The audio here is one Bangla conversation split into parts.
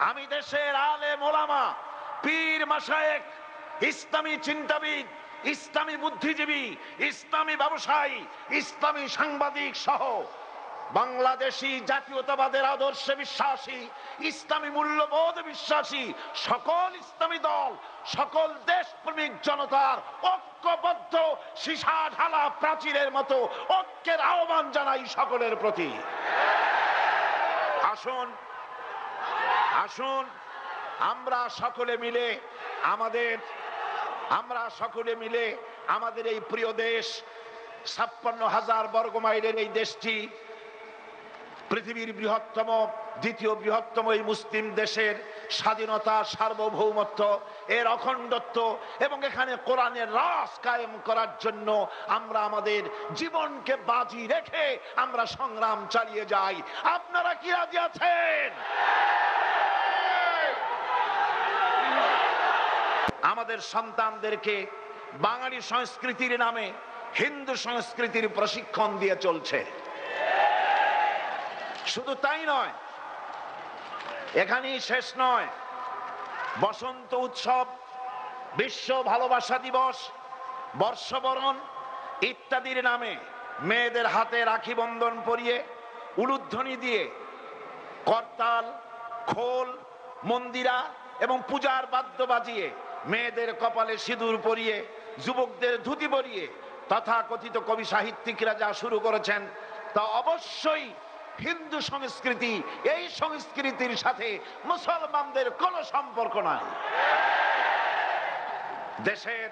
আমি দেশের আলেম ওলামা, পীর মাশায়েখ, ইসলামী চিন্তাবিদ, ইসলামী বুদ্ধিজীবী, ইসলামী ব্যবসায়ী, ইসলামী সাংবাদিক সহ বাংলাদেশি জাতীয়তাবাদের আদর্শে বিশ্বাসী, ইসলামী মূল্যবোধ বিশ্বাসী সকল ইসলামী দল, সকল দেশপ্রেমিক জনতার ঐক্যবদ্ধ সীসা ঢালা প্রাচীরের মতো ঐক্যের আহ্বান জানাই সকলের প্রতি। আসুন আসুন আমরা সকলে মিলে আমাদের এই প্রিয় দেশ, 56,000 বর্গ মাইলের এই দেশটি পৃথিবীর বৃহত্তম, দ্বিতীয় বৃহত্তম এই মুসলিম দেশের স্বাধীনতা, সার্বভৌমত্ব, এর অখণ্ডত্ব এবং এখানে কোরআনের রাজ কায়েম করার জন্য আমরা আমাদের জীবনকে বাজি রেখে আমরা সংগ্রাম চালিয়ে যাই। আপনারা কি রাজি আছেন? আমাদের সন্তানদেরকে বাঙালি সংস্কৃতির নামে হিন্দু সংস্কৃতির প্রশিক্ষণ দিয়ে চলছে। শুধু তাই নয়, এখানেই শেষ নয়। বসন্ত উৎসব, বিশ্ব ভালোবাসা দিবস, বর্ষবরণ ইত্যাদির নামে মেয়েদের হাতে রাখি বন্ধন পরিয়ে, উলুধ্বনি দিয়ে, করতাল, খোল, মন্দিরা এবং পূজার বাদ্য বাজিয়ে, মেয়েদের কপালে সিঁদুর পরিয়ে, যুবকদের ধুতি পরিয়ে তথাকথিত কবি সাহিত্যিকরা যা শুরু করেছেন তা অবশ্যই হিন্দু সংস্কৃতি। এই সংস্কৃতির সাথে মুসলমানদের কোনো সম্পর্ক নাই। দেশের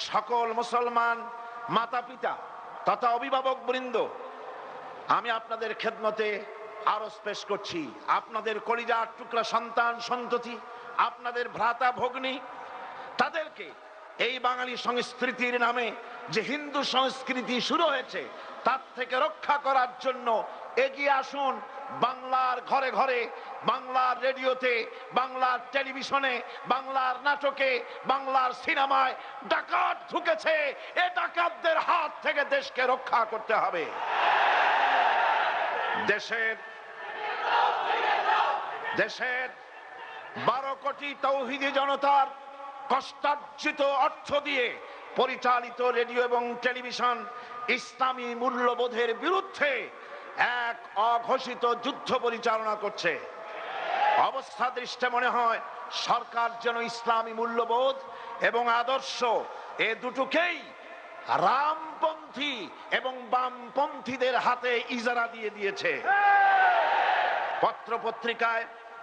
সকল মুসলমান মাতা পিতা তথা অভিভাবক বৃন্দ, আমি আপনাদের খেদমতে আরজ পেশ করছি। আপনাদের কলিজার টুকরা সন্তান সন্ততি, আপনাদের ভ্রাতা ভগ্নী, তাদেরকে এই বাঙালি সংস্কৃতির নামে যে হিন্দু সংস্কৃতি শুরু হয়েছে তার থেকে রক্ষা করার জন্য এগিয়ে আসুন। বাংলার ঘরে ঘরে, বাংলার রেডিওতে, বাংলার টেলিভিশনে, বাংলার নাটকে, বাংলার সিনেমায় ডাকাত ঢুকেছে। এ ডাকাতদের হাত থেকে দেশকে রক্ষা করতে হবে। দেশের 12 কোটি তৌহিদি জনতার কষ্টার্জিত অর্থ দিয়ে পরিচালিত রেডিও এবং টেলিভিশন ইসলামী মূল্যবোধের বিরুদ্ধে এক অঘোষিত যুদ্ধ পরিচালনা করছে। অবস্থা দৃষ্টে মনে হয় সরকার যেন ইসলামী মূল্যবোধ এবং আদর্শ এ দুটোকেই রামপন্থী এবং বামপন্থীদের হাতে ইজারা দিয়ে দিয়েছে। পত্র পত্রিকায়